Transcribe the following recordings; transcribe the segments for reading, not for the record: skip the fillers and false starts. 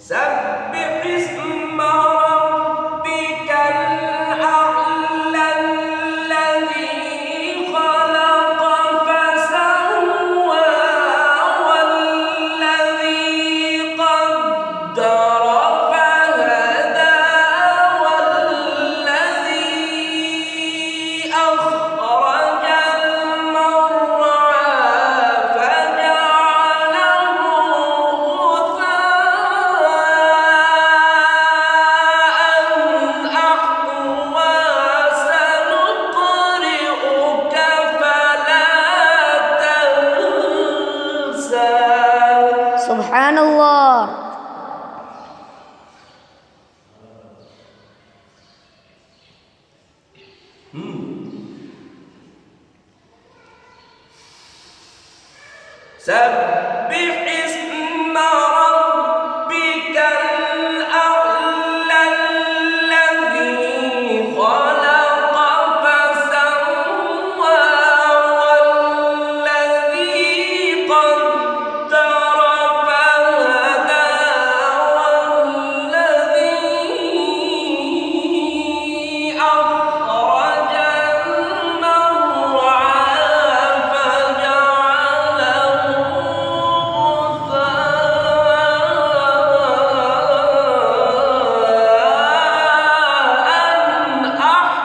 سبح اسم ربك الأعلى الذي خلق فسوى والذي قدر فهدى والذي أخرج المرعى فجعله غثاء أحوى سنقرئك فلا تنسى. سبحان الله. سبح اسم ربك الأعلى الذي خلق فسوى والذي قدر فهدى والذي أخرج المرعى فجعله غثاء أحوى.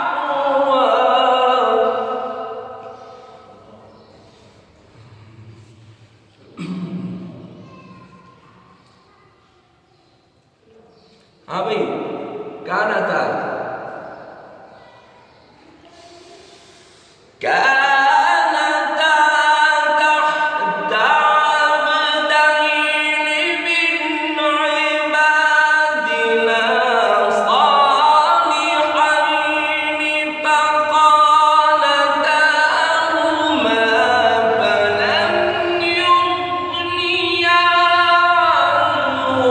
أبي كانت تحت عبدين من عبادنا صالحين فخانتاهما فلم يغنيا عنهما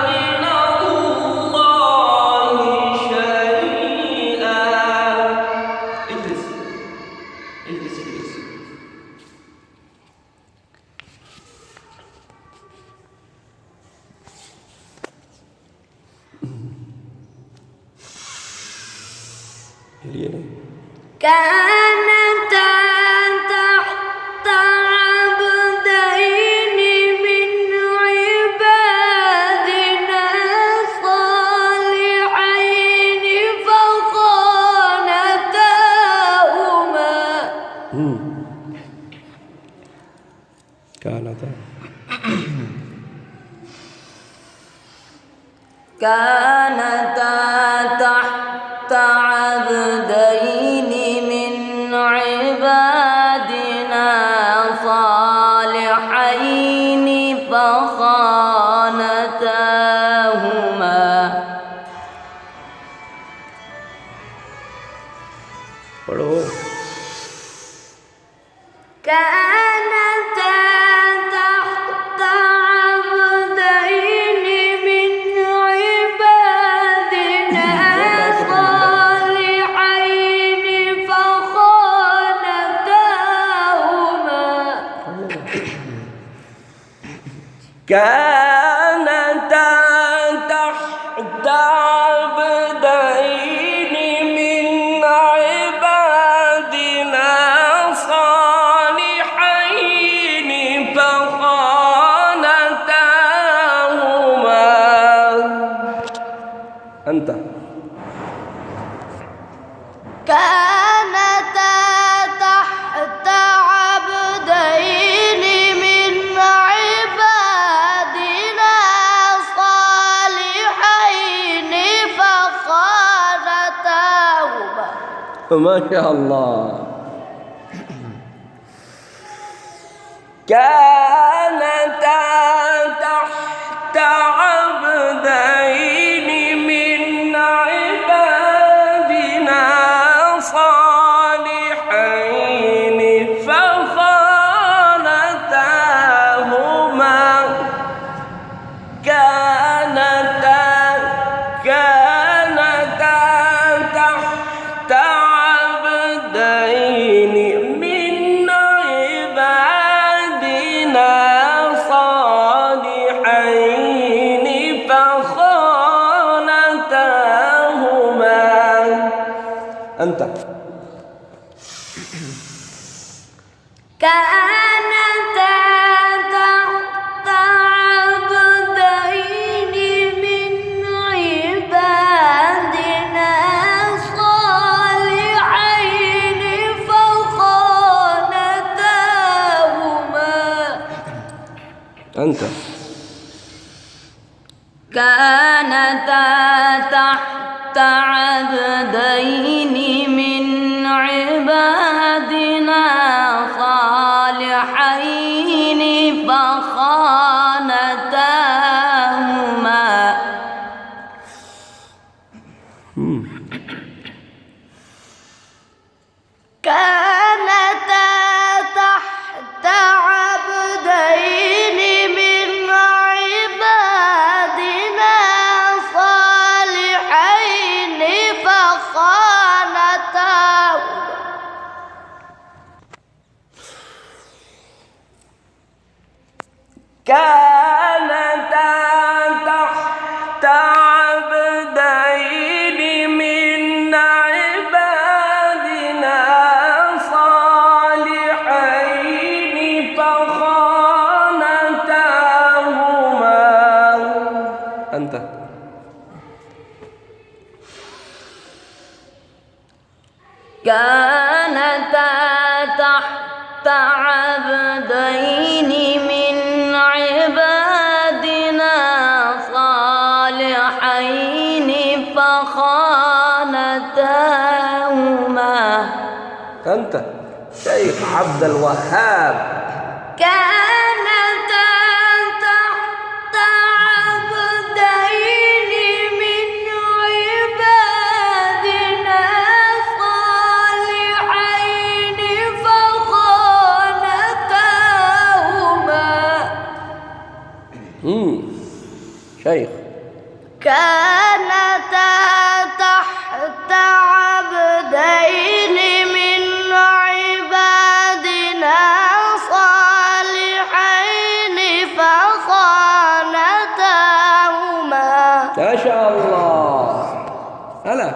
من الله شيئا. اجلس اجلس اجلس. كانتا تحت عبدين من عبادنا صالحين فخانتاهما كانتا تحت عبدين من عبادنا صالحين فخانتاهما كانتا تحت عبدين من عبادنا صالحين فخانتاهما كانتا تحت عبدين من عبادنا صالحين فخانتاهما. أنت كانتا تحت عبدين من عبادنا صالحين فخانتاهما. ما شاء الله. كانتا تحت عبدين من عبادنا صالحين فخانتاهما. كانتا تحت عبدين من عبادنا أنت. كانتا تحت عبدين من عبادنا صالحين فخانتاهما. أنت. كانتا تحت عبدين من عبادنا صالحين فخانتاهما. كانتا تحت عبدين من عبادنا صالحين فخانتاهما. كانتا تحت عبدين من عبادنا صالحين فخانتاهما. أنت. كانتا تحت عبدين من عبادنا صالحين فخانتاهما. أنت. شيخ عبد الوهاب. كانتا تحت عبدين من عبادنا صالحين فخانتاهما. شيخ. كانتا تحت عبدين من عبادنا صالحين فخانتاهما. ما شاء الله. هلا.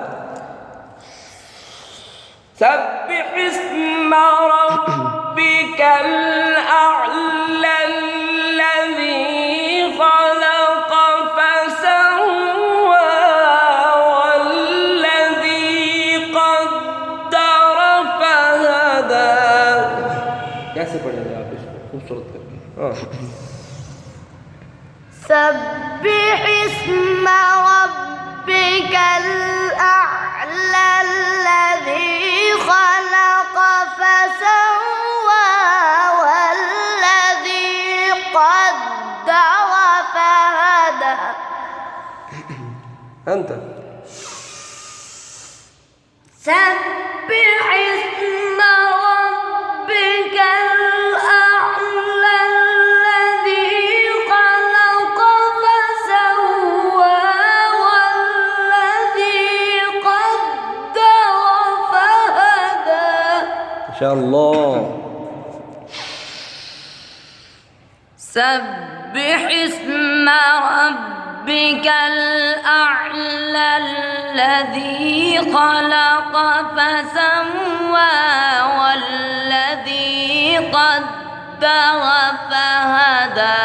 سبح اسم ربك الأعلى الذي خلق فسوى والذي قدر فهدى. कैसे पढ़ेंगे आप इसको खूबसूरत करके? سبح اسم ربك الأعلى الذي خلق فسوى والذي قدر فهدى. أنت. سبح اسم ربك الأعلى الذي خلق فسوى والذي قدر فهدى. ما شاء الله. سبح اسم ربك الأعلى الذي خلق فسوى والذي قدر فهدى.